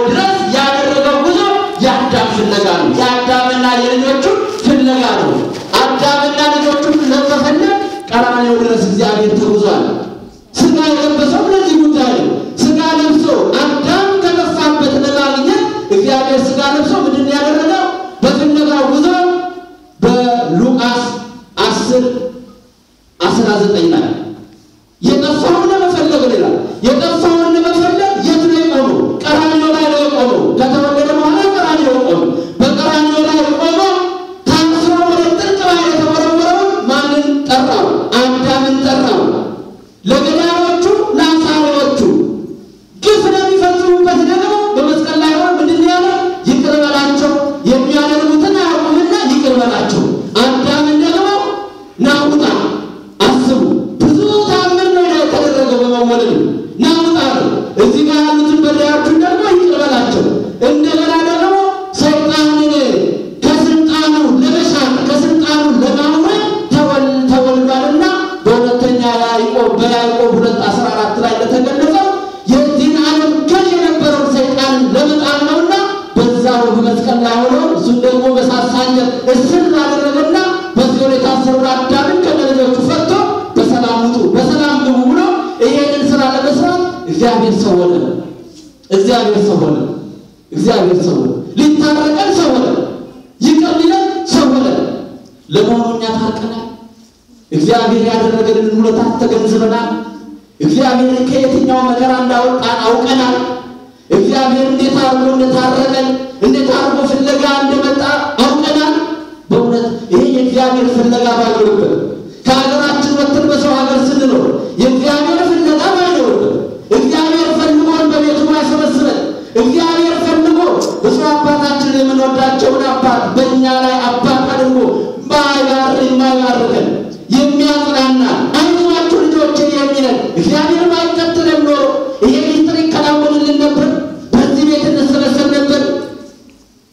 ድረስ ያደረገው ጉዞ የአዳም ፍለጋ ነው። የአዳምና የልጆቹ ፍለጋ ነው። አዳምና ልጆቹን ለመፈለግ ቀራንዮ ድረስ እግዚአብሔር ተጉዟል። ስጋ የለበሰው ለዚህ ጉዳይ ነው። ስጋ ለብሶ አዳም ከገፋበት ለማግኘት እግዚአብሔር ስጋ ለብሶ ምንድን ያደረገው? በፍለጋ ጉዞ በሉቃስ 10:19 ላይ የጠፋውን ለመፈለግ ይላል። የጠፋውን ለመፈለግ የት ነው የቆመው? ቀራንዮ ላይ ነው የቆመው። ከተወለደ በኋላ ቀራንዮ ቆመ። በቀራንዮ ላይ ቆሞ ታስሮ ወደ ጥልቅ ባህር የተወረወረውን ማንን ጠራው? አዳምን ጠራው። ለገዳዮቹ ለአሳሪዎቹ ግፍ ለሚፈጽሙበት ደግሞ በመስቀል ላይ ሆኖ ምንድን ያለው? ይቅር በላቸው የሚያደርጉትን አያውቁምና ይቅር በላቸው። አዳምን ደግሞ ናውጣ አስቡ። ብዙ ታምር ነው የተደረገው በመወለዱ። ናውጣ ነው። እዚህ ጋር ያሉትን በዳዮቹን ደግሞ ይቅር በላቸው። እንደገና ደግሞ ሰይጣንን ከስልጣኑ ለመሻር ከስልጣኑ ለማውረድ ተወልዷልና በሁለተኛ ያዕቆብ 2:14 ላይ እንደተገለጸው የዚህን ዓለም ገዥ የነበረውን ሰይጣንን ለመጣል ነውና በዛው በመስቀል ላይ ሆኖ እሱን ደግሞ በሳሳኘት እስር አደረገና በዚያው የታሰሩ አዳምን ከልጆቹ ፈቶ በሰላም ውጡ በሰላም ግቡ ብሎ ይሄንን ስራ ለመስራት እግዚአብሔር ሰው ሆነ። ሊታረቀን ሰው ሆነ። ይቅር ሊለን ሰው ሆነ። ለመሆኑ እኛ ታርቀናል? እግዚአብሔር ያደረገልን ውለታ ተገንዝበናል? እግዚአብሔር ከየትኛው መከራ እንዳወጣን አውቀናል? እግዚአብሔር እንዴት አድርጎ እንደታረቀን እንዴት አድርጎ ፍለጋ እንደመጣ አውቀናል? በእውነት ይሄ የእግዚአብሔር ፍለጋ ባይኖርበት ከሀገራችን ወጥተን በሰው ሀገር ስንኖር የእግዚአብሔር ፍለጋ ባይኖርበት እግዚአብሔር ፈልጎን በቤቱ ባይሰበስበን እግዚአብሔር ፈልጎ ብዙ አባታችን የምንወዳቸውን አባት በእኛ ላይ አባት አድርጎ ባይባርከን የሚያጽናና አይዟችሁ ልጆቼ የሚለን እግዚአብሔር ባይከተለን ኖሮ ይሄ ሚስጥር ይከናወንልን ነበር? በዚህ ቤት እንሰበሰብ ነበር?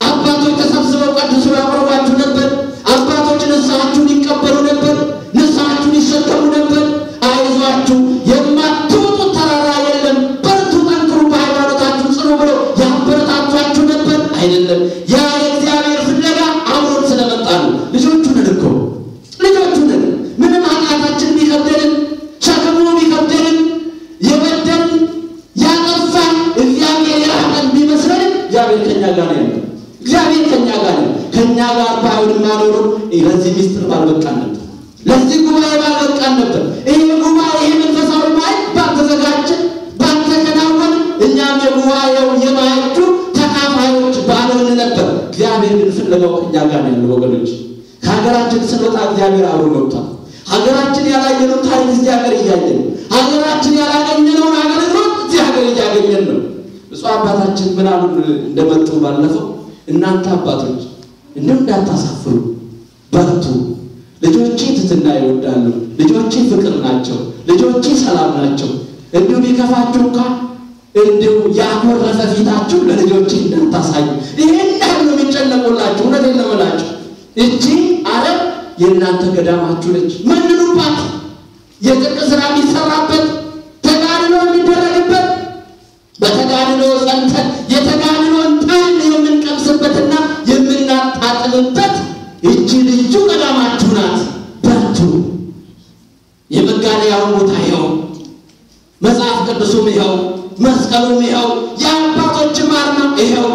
አባቶች ተሰብስበው ቀድሶ ያቆርባችሁ ነበር? አባቶች ንስሐችሁን ይቀበሉ ነበር? ንስሐችሁን ይሸከሙ ነበር? አይዟችሁ የማትወጡት ተራራ የለም፣ በርቱ፣ ጠንክሩ፣ በሃይማኖታችሁ ጽኑ ብለው ያበረታቷችሁ ነበር? አይደለም። ያ የእግዚአብሔር ፍለጋ አብሮን ስለመጣ ነው። ልጆቹ ነን እኮ ልጆቹ ነን። ምንም ኃጢአታችን ቢከብደንም ሸክሙ ቢከብደንም የበደልን ያጠፋን እግዚአብሔር የራቀን ቢመስለን እግዚአብሔር ከኛ ጋር ነው ያለው። እግዚአብሔር ከኛ ጋር ነው። ከኛ ጋር ባይሆንማ ኖሮ ለዚህ ሚስጥር ባልበቃን ነበር። ለዚህ ጉባኤ ባልበቃን ነበር። ይሄ ጉባኤ ይሄ መንፈሳዊ ማዕድ ባልተዘጋጀ ባልተከናወነ እኛም የጉባኤው የማዕዱ ተካፋዮች ባልሆን ነበር። እግዚአብሔር ግን ፍለጋው ከኛ ጋር ነው ያለው ወገኖች። ከሀገራችን ስንወጣ እግዚአብሔር አብሮ ወጥቷል። ሀገራችን ያላየነው ታሪክ እዚህ ሀገር እያየን ነው። ሀገራችን ያላገኘነውን አገልግሎት እዚህ ሀገር እያገኘን ነው። ብፁዕ አባታችን ምን አሉ እንደመጡ ባለፈው? እናንተ አባቶች እንደው እንዳታሳፍሩ፣ በርቱ፣ ልጆቼ ትትና ይወዳሉ፣ ልጆቼ ፍቅር ናቸው፣ ልጆቼ ሰላም ናቸው። እንዲሁ ቢከፋችሁ እንኳን እንዲሁ ያኮረፈ ፊታችሁ ለልጆቼ እንዳታሳዩ። ይሄን ነው የሚጨነቁላችሁ። እውነቴን ነው የምላችሁ። እቺ ዓለም የእናንተ ገዳማችሁ ነች። መንኑባት። የጽድቅ ስራ የሚሰራበት ተጋድሎ የሚደረግበት በተጋድሎ ጸንተን የተጋድሎን ጣዕም የምንቀምስበትና የምናጣጥምበት እቺ ልዩ ገዳማችሁ ናት። በርቱ። የመጋደያው ቦታ ይኸው፣ መጽሐፍ ቅዱሱም ይኸው፣ መስቀሉም ይኸው፣ የአባቶችም አርማ ይኸው፣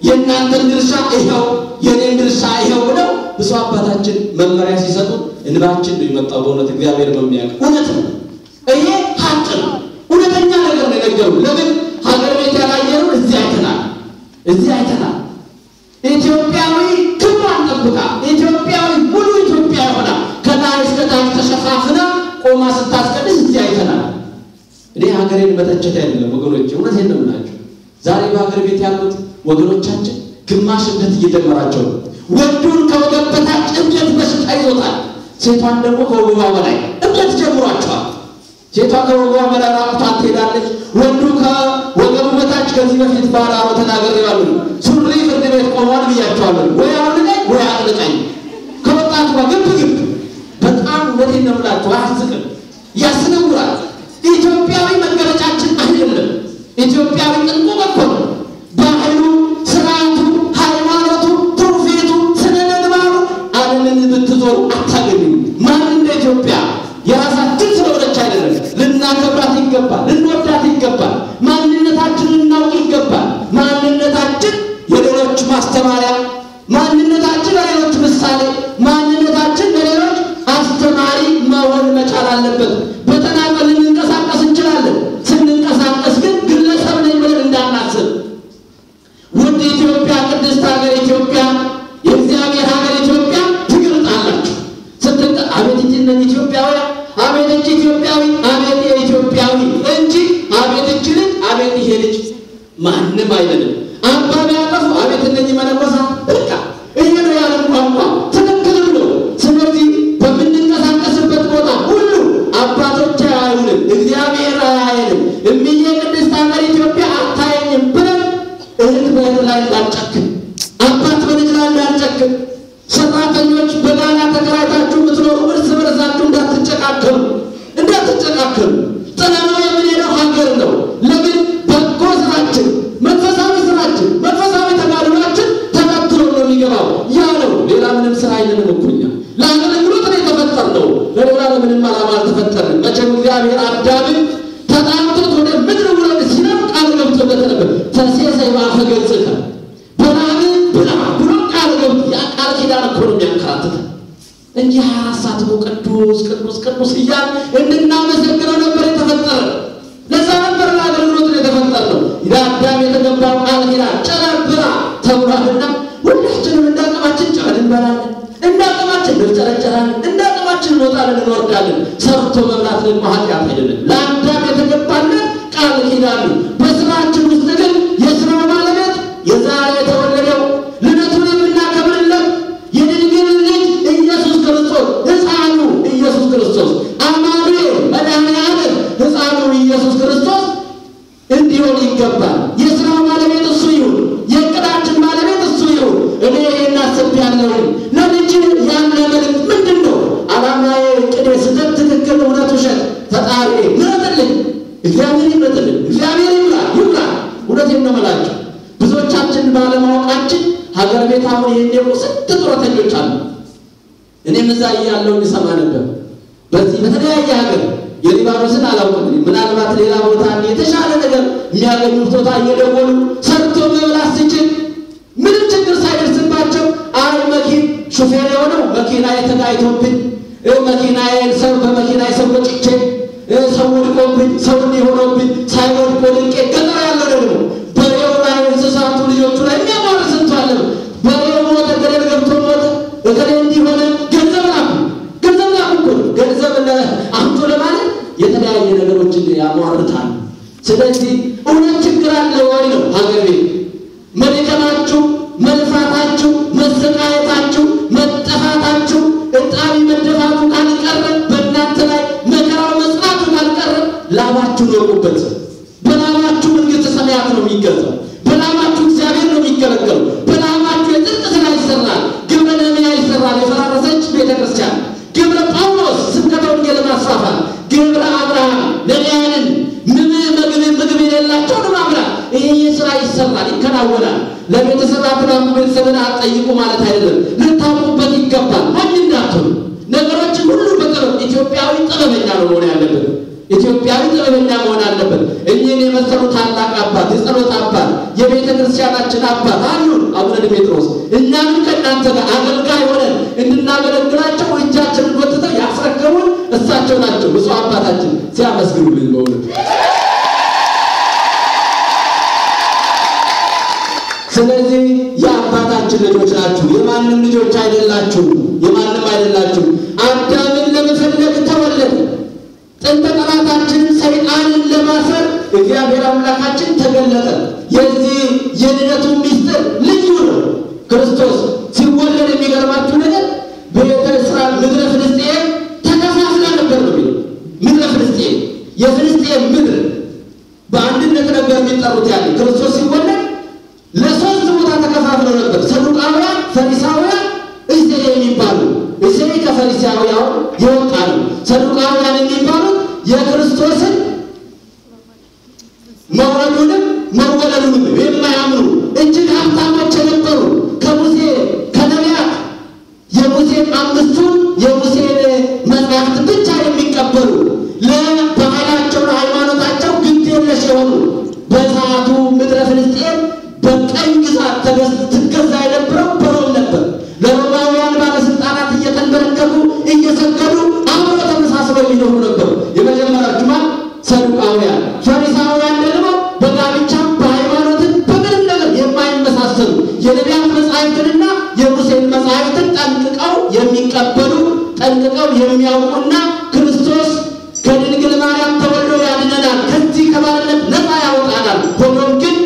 የእናንተን ድርሻ ይኸው፣ የኔን ድርሻ ይኸው ብለው ብዙ አባታችን መመሪያ ሲሰጡ እንባችን ነው የመጣው። በእውነት እግዚአብሔር በሚያውቅ እውነት ነው። ይሄ ሀቅ ነው። እውነተኛ ነገር ነው የነገሩ። ለምን ሀገር ቤት ያላየነው እዚህ አይተናል። ኢትዮጵያዊ ክብሯን ጠብቃ ኢትዮጵያዊ ሙሉ ኢትዮጵያ ሆና ከላይ እስከ ታች ተሸፋፍና ቆማ ስታስቀድስ እዚህ አይተናል። እኔ ሀገሬን በተቸተ አይደለም ወገኖቼ፣ እውነቴን ነው የምላችሁ። ዛሬ በሀገር ቤት ያሉት ወገኖቻችን ግማሽ እብደት እየጀመራቸው ነው። ወንዱን ከወገብ በታች እብደት በሽታ ይዞታል። ሴቷን ደግሞ ከወገቧ በላይ እብደት ጀምሯቸዋል። ሴቷ ከወገቧ በላይ ራቁቷን ትሄዳለች። ወንዱ ከወገቡ በታች ከዚህ በፊት ባላሮ ተናግሬዋለሁ። ሱሪ ፍርድ ቤት ቆሟል ብያቸዋለሁ። ወይ አውልቀኝ ወይ አጥልቀኝ። ከወጣቱ ጋር ግብ በጣም ወዴት ነው የምላችሁ። አያስቅም፣ ያስነውራል። ኢትዮጵያዊ መገለጫችን አይደለም። ኢትዮጵያዊ ጥንቁ እኮ ነው። ማንም አይደለም። አንባቢ ያጠፉ አቤት እነኚህ መነኮሳት በቃ ይሄ ነው ያለን ቋንቋ ትክክል ነው። ስለዚህ በምንንቀሳቀስበት ቦታ ሁሉ አባቶች አያዩንም፣ እግዚአብሔር አያየንም፣ እምዬ ቅድስት ሀገር ኢትዮጵያ አታየኝም ብለን እህት በእህት ላይ እንዳንጨክን፣ አባት በልጅ ላይ እንዳንጨክን፣ ሰራተኞች በጋራ ተከራይታችሁ የምትኖሩ እርስ በርሳችሁ እንዳትጨካከሉ። ጥለነው የምንሄደው ሀገር ነው። ለምን በጎ ስራችን፣ መንፈሳዊ ስራችን፣ መንፈሳዊ ተጋድሏችን ተከትሎ ነው የሚገባው። ያ ነው። ሌላ ምንም ስራ አይደለም እኮ እኛ ለአገልግሎት ነው የተፈጠርነው። ለሌላ ለምንም ዓላማ አልተፈጠርንም። መቼም እግዚአብሔር አዳምን ተጣምቶት ወደ ምድር ውረድ ሲለው ቃል ገብቶለት ነበር። ተሴሰይ በአፈ ገጽከ በላም ብላ ብሎ ቃል ገብቶ ያ ቃል ኪዳን እኮ ነው የሚያካትተው እንጂ 24 ሰዓት ነው ቅዱስ ቅዱስ ቅዱስ እያል እንድናመሰግነው ነበር የተፈጠረ። ለዛ ነበር ለአገልግሎት ነው የተፈጠረው። ለአዳም የተገባው ቃል ኪዳን ጨረር ብላ ተብሏልና ሁላችንም እንዳቅማችን ጨረር እንበላለን፣ እንዳቅማችን እንጨረጨራለን፣ እንዳቅማችን እንወጣለን እንወርዳለን። ሰርቶ መብላት ደግሞ ኃጢአት አይደለም። ለአዳም የተገባለት ቃል ኪዳን ነው። በስራችን ውስጥ ግን የስራው ባለቤት የዛሬ የተወለደው ልደቱን የምናከብርለት የድንግል ልጅ ኢየሱስ ክርስቶስ ሕፃኑ ኢየሱስ ክርስቶስ አማኑኤል መድኃኒዓለም ሕፃኑ ኢየሱስ ክርስቶስ እንዲሆን ይገባል። የስራው ባለቤት እሱ ይሁን፣ የዕቅዳችን ባለቤት እሱ ይሁን። እኔ ይሄን አስቤያለሁ። ለልጅ ያለ መልእክት ምንድን ነው? ዓላማዬ፣ ዕቅዴ፣ ስህተት፣ ትክክል፣ እውነት፣ ውሸት ፈጣሪ ምረጥልኝ፣ እግዚአብሔር ይምረጥልኝ፣ እግዚአብሔር ይምራ። እውነቴን ነው የምላቸው። ብዙዎቻችን ባለማወቃችን ሀገር ቤት አሁን ይሄን ስንት ጡረተኞች አሉ። እኔም እዛ እያለሁ እንሰማ ነበር። በዚህ በተለያየ ሀገር የሊባኖስን አላውቅም፣ ምናልባት ሌላ ቦታ የተሻለ ነገር የሚያገኙት ቦታ እየደወሉ ሰርቶ መብላት ሲችል ምንም ችግር ሳይደርስባቸው አይ መኪና ሹፌር የሆነው መኪና የተጋይቶብኝ መኪናዬን ሰው በመኪና ሰውጭቼ ሰው ወድቆብኝ ሰው እንዲሆነብኝ ሳይወድቆ ልቄ ገጠር ያለው ደግሞ በሬው ላይ እንስሳቱ ልጆቹ ላይ የሚያማር ስንቱ አለ። በሬው ሞተ፣ ገደል ገብቶ ሞተ፣ እከሌ እንዲሆነ ገንዘብ ላኩ ገንዘብ አምጡ ለማለት የተለያየ ነገሮችን ያሟርታል። ስለዚህ እውነት ችግር አለ ወይ ነው ሀገር ቤት መድከማችሁ፣ መልፋታችሁ፣ መሰቃየታችሁ፣ መጠፋታችሁ፣ እጣቢ መደፋቱ ካልቀረ በእናንተ ላይ መከራው መጽናቱ ካልቀረ ላባችሁ ወቁበት። በላባችሁ መንግሥተ ሰማያት ነው የሚገዛው። በላባችሁ እግዚአብሔር ነው የሚገለገለው። በላባችሁ የጽድቅ ስራ ይሰራል፣ ግብረ ነቢያት ይሰራል። የፈራረሰች ቤተክርስቲያን ግብረ ጳውሎስ ስብከተ ወንጌል ማስፋፋት፣ ግብረ አብርሃም ነቢያንን ምግብ የሌላቸውን ማብላት፣ ይሄ ስራ ይሰራል፣ ይከናወናል። ለቤተሰብ አብራሙ ቤተሰብን አጠይቁ ማለት አይደለም፣ ልታውቁበት ይገባል። ማን እንዳትሆኑ ነገሮችን ሁሉ በጥበብ ኢትዮጵያዊ ጥበበኛ ነው መሆን ያለበት። ኢትዮጵያዊ ጥበበኛ መሆን አለበት። እኚህን የመሰሉ ታላቅ አባት፣ የጸሎት አባት፣ የቤተ ክርስቲያናችን አባት አሉን አቡነ ዲሜጥሮስ። እኛም ከእናንተ ጋር አገልጋይ ሆነን እንድናገለግላቸው እጃችንን ጎትተው ያስረከቡን እሳቸው ናቸው። ብፁዕ አባታችን ሲያመስግኑልን በእውነት ስለዚህ የአባታችን ልጆች ናችሁ፣ የማንም ልጆች አይደላችሁ፣ የማንም አይደላችሁ። አዳምን ለመፈለግ ተወለደ። ጥንተ ጠላታችን ሰይጣንን ለማሰር እግዚአብሔር አምላካችን ተገለጠ። የዚህ የልደቱ ሚስጥር ልዩ ነው። ክርስቶስ ሲወለድ የሚገርማችሁ ነገር ቤተ እስራኤል ምድረ ፍልስጤም ተከፋፍላ ነበር ነው የሚለው። ምድረ ፍልስጤም የፍልስጤም ምድር በአንድነት ነበር የሚጠሩት። ያለ ክርስቶስ ሲወለድ ለሶስት ቦታ ተከፋፍለው ነበር። ሰዱቃውያን፣ ፈሪሳውያን፣ እሴይ የሚባሉ እሴይ ከፈሪሳውያን የወጣ ነው። ሰዱቃውያን የሚባሉት የክርስቶስን መውረዱንም መወለዱንም የማያምኑ እጅግ ሀብታሞች የነበሩ ከሙሴ ከነቢያት የሙሴን አምስቱን የሙሴን መጽሐፍት ብቻ የሚቀበሉ ለባህላቸው ለሃይማኖታቸው ግድ የለሽ የሆኑ በሰዓቱ ምድረ ፍልስጤም በቀኝ ግዛት ትገዛ የነበረው በሮም ነበር። ለሮማውያን ባለስልጣናት እየተንበረከኩ እየሰገዱ አብረው ተመሳስለው የሚኖሩ ነበሩ። የመጀመሪያዎቹ ሰዱቃውያን። ፈሪሳውያን ደግሞ በጋብቻም በሃይማኖትም በምንም ነገር የማይመሳሰሉ የነቢያት መጻሕፍትንና የሙሴን መጻሕፍትን ጠንቅቀው የሚቀበሉ ጠንቅቀው የሚያውቁና ክርስቶስ ከድንግል ማርያም ተወልዶ ያድነናል፣ ከዚህ ከባርነት ነፃ ያወጣናል፣ ሆኖም ግን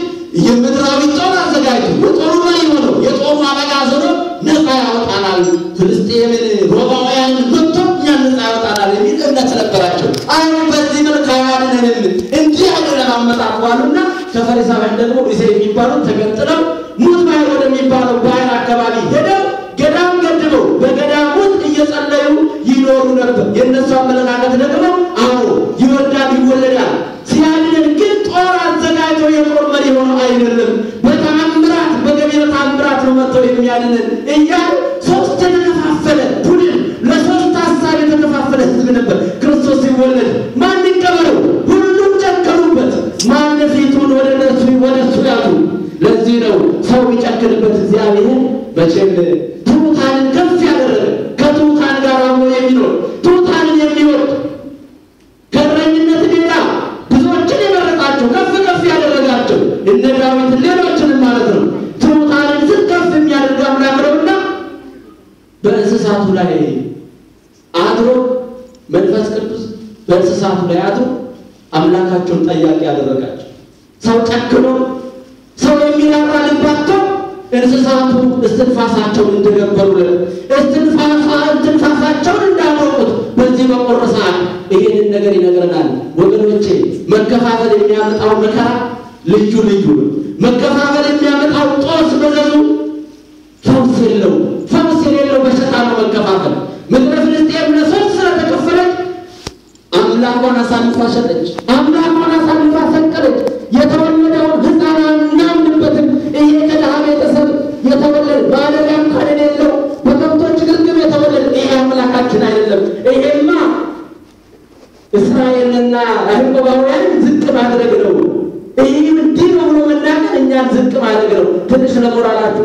ሰራዊት ጦር አዘጋጅቶ የጦሩ መሪ ሆኖ የጦሩ አበጋዝ ሆኖ ነፃ ያወጣናል፣ ፍልስጤምን ሮማውያንን መጥቶ እኛን ነፃ ያወጣናል የሚል እምነት ነበራቸው። አሁን በዚህ መልክ አያድነንም እንዲህ አይደለም አመጣጣሉና ከፈሪሳውያን ደግሞ እዚህ የሚባሉት ተገንጥለው ሙት ባሕር ወደሚባለው ባሕር አካባቢ ሄደው ገዳም ገድበው በገዳም ውስጥ እየጸለዩ ይኖሩ ነበር። የእነሱ አመለካከት ደግሞ አዎ ይወርዳል ይወለዳል ሲያድነን ግን ጦር አዘጋጅቶ የጦር መሪ ሆኖ አይደለም በተአምራት በገቢረ ተአምራት ነው መጥቶ የሚያድነን እያሉ ሶስት የተከፋፈለ ቡድን ለሶስት ሀሳብ የተከፋፈለ ህዝብ ነበር። ክርስቶስ ሲወለድ ማን ይቀበለው? ሁሉም ጨከኑበት። ማን ፊቱን ወደ እሱ ያዙ። ለዚህ ነው ሰው ይጨክንበት እግዚአብሔር መቼም ትሑታንን ከፍ ያደረገ ከትሑታን ጋር አብሮ የሚኖር ትሑታንን የሚወድ ከእረኝነት ሌላ ብዙዎችን የመረጣቸው ከፍ ከፍ ያደረጋቸው እነ ዳዊት ሌሎችንም ማለት ነው። ትሑታንን ዝቅ ከፍ የሚያደርግ አምላክ ነውና በእንስሳቱ ላይ አድሮ መንፈስ ቅዱስ በእንስሳቱ ላይ አድሮ አምላካቸውን ጠያቂ ያደረጋቸው። ሰው ጨክኖ ሰው የሚራራ ልባቸው እንስሳቱ እስትንፋሳቸውን እንደገበሩለት እስትንፋሳቸውን እንዳወቁት በዚህ በቆረሳት ይሄንን ነገር ይነግረናል። ወገኖቼ መከፋፈል የሚያመጣው መከራ ልዩ ልዩ ነው። መከፋፈል የሚያመጣው ጦስ መዘዙ ፈውስ የለው። ፈውስ የሌለው በሽታ ነው መከፋፈል። ምድረ ፍልስጤም ለሶስት ስለተከፈለች አምላኳን አሳልፋ ሸጠች። አምላኳን አሳልፋ ሰቀለች። የተወለደውን ሕፃን እናምንበትን ይሄ ከድሃ ቤተሰብ የተወለደ ባለዳም ካለሌለው በከብቶች ግርግም የተወለደ ይሄ አምላካችን አይደለም። ይሄማ እስራኤልና ያዕቆባውያን ዝቅ ማድረግ ነው። ይሄ እንዲህ ነው ብሎ መናገር እኛን ዝቅ ማድረግ ነው። ትንሽ ለሞራላችን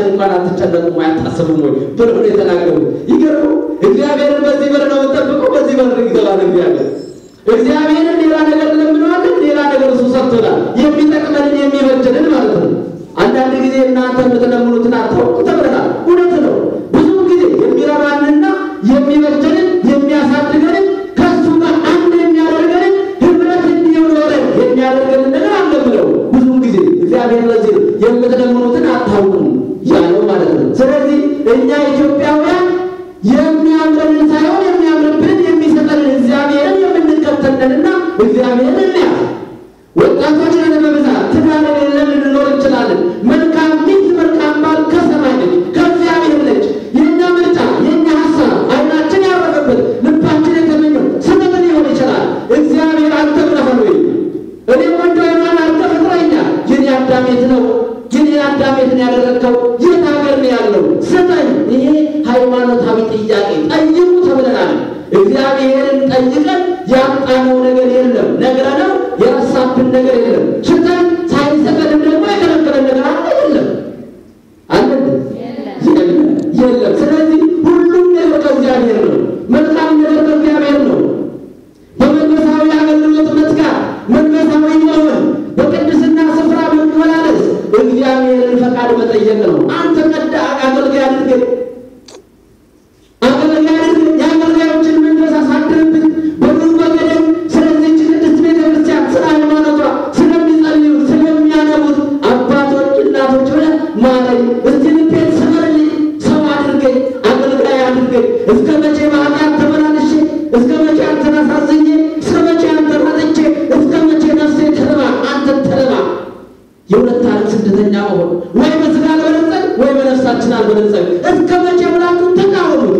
እንኳን አትጨነቁም አያታስቡም ወይ ብሎ የተናገሩ ይገርሙ። እግዚአብሔርን በዚህ በር ነው የምንጠብቀው፣ በዚህ በር ይገባል እግዚአብሔርን ሌላ ነገር ለምንዋለን፣ ሌላ ነገር እሱ ሰጥቶናል። የሚጠቅመንን የሚበጀንን ማለት ነው። አንዳንድ ጊዜ እናንተ የምትለምኑትን አታውቁ ተብለናል። እውነት ነው። ብዙ ጊዜ የሚረባንና የሚበጀንን የሚያሳድገንን ከሱ ጋር አንድ የሚያደርገንን ህብረት እንዲኖረን የሚያደርገንን ነገር አንለምነው። ብዙ ጊዜ እግዚአብሔር ለዚህ የምትለምኑትን አታውቁም ያለው ማለት ነው። ስለዚህ እኛ ኢትዮጵያውያን የሚያምረንን ሳይሆን የሚያምርብን የሚሰጠንን እግዚአብሔርን የምንከተልና እግዚአብሔርን እንያዝ። ወጣቶች ነን በብዛት ትዳር የሌለን ልንኖር እንችላለን። መልካም ሚስት መልካም ባል ከሰማይ ነች ከእግዚአብሔር ነች። የእኛ ምርጫ የእኛ ሀሳብ አይናችን ያረፈበት ልባችን የተመኘው ስህተት ሊሆን ይችላል። እግዚአብሔር አንተ ብለሃል ወይ? እኔ ወንዶ የማን አንተ ፍጥረኛል የኔ አዳሜት ነው የኔ አዳሜትን ያደረግከው የት ሀገር ነው ያለው ስጠኝ። ይሄ ሃይማኖታዊ ጥያቄ ጠይቁ ተብለናል። እግዚአብሔርን ጠይቀን ያጣነው ነገር የለም። ነግረነው የረሳብን ነገር የለም። ሽተን ሳይሰጠንም ደግሞ የከለከለን ነገር አለ የለም አለ የለም። ስለዚህ ሁሉም ነገር ከእግዚአብሔር ነው። መልካም ነገር ከእግዚአብሔር ነው። በመንፈሳዊ አገልግሎት መትጋት፣ መንፈሳዊ መሆን፣ በቅድስና ስፍራ መመላለስ እግዚአብሔርን ፈቃድ መጠየቅ ነው። አንተ ቀዳ አገልጋይ አድርገን የአገልጋዮችን መንፈስ አሳድርብን በምን በገደም ስለዚህ ቅድስት ቤተክርስቲያን ስለ ሃይማኖቷ ስለሚጸልዩ ስለሚያነቡት አባቶች እናቶች ብለህ ማረኝ፣ እስቲ ልቤን ስበርልኝ፣ ሰው አድርገኝ፣ አገልጋይ አድርገኝ። እስከ መቼ በኃጢአት ተመላልሼ፣ እስከ መቼ አንተን አሳዝኜ፣ እስከ መቼ አንተን አጥቼ፣ እስከ መቼ ነፍሴ ተርባ አንተን ተርባ የሁለት ዓለም ስደተኛ መሆን ወይ በስጋ አልበለጸግ ወይ በነፍሳችን አልበለጸግ እስከ መቼ ብላችሁ ተቃወሙት።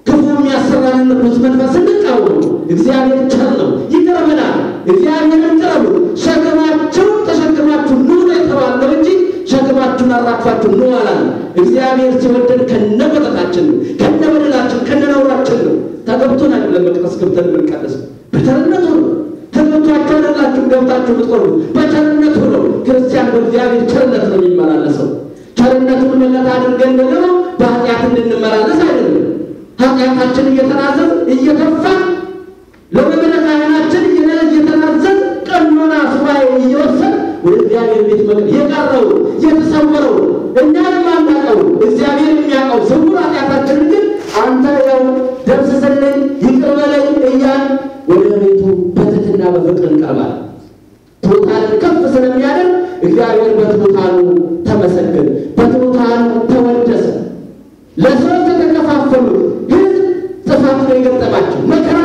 ክፉ የሚያሰራንን ርኩስ መንፈስ እንቃወሙ። እግዚአብሔር ቸር ነው፣ ይቀርበናል። እግዚአብሔርን ቅረቡ። ሸክማችሁን ተሸክማችሁ ኑ ነው የተባለው እንጂ ሸክማችሁን አራግፋችሁ ኑ አላለም። እግዚአብሔር ሲወደን ከነበጠታችን ነው፣ ከነበደላችን ከነነውራችን ነው። ተገብቶን አይደለም መቅደስ ገብተን የምንቀደስ በቸርነቱ ነው። ተገብቷችሁ አይደላችሁ ገብታችሁ የምትቆሩ በቸርነቱ ነው። ክርስቲያን በእግዚአብሔር ቸርነት ነው የሚመላለሰው። ቸርነቱን መለታ አድርገን ደግሞ በኃጢአት እንድንመላለስ አይደለም። ኃጢአታችን እየተናዘዝ እየተፋን ለመመለስ አይናችን እየተናዘዝ ቀኖና ሱባኤ እየወሰን ወደ እግዚአብሔር ቤት መቅረብ የቀረው የተሰወረው እኛ የማናውቀው እግዚአብሔር የሚያውቀው ስውር ኃጢአታችን ግን አንተ ያው ደምስስልኝ ይቅር በለኝ እያልን ወደ ቤቱ በትህትና በፍቅር እንቀርባለን። ትሑታንን ከፍ ስለሚያደርግ እግዚአብሔር ለሶስት ተከፋፈሉ ህዝብ ጥፋት ነው የገጠማቸው መከራ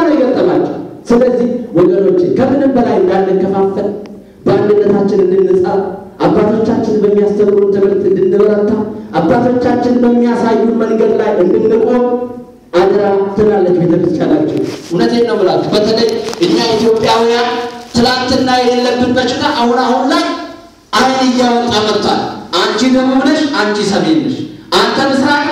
ነው የገጠማቸው ስለዚህ ወገኖቼ ከምንም በላይ እንዳንከፋፈል በአንድነታችን እንድንጸና አባቶቻችን በሚያስተምሩን ትምህርት እንድንበረታ አባቶቻችን በሚያሳዩን መንገድ ላይ እንድንቆም አድራ ትላለች ቤተክርስቲያናችን እውነቴን ነው ብላችሁ በተለይ እኛ ኢትዮጵያውያን ትላንትና የሌለብን በሽታ አሁን ላይ አይን እያወጣ መጥቷል አንቺ ደቡብ ነሽ አንቺ ሰሜን ነሽ አንተ ምስራቅ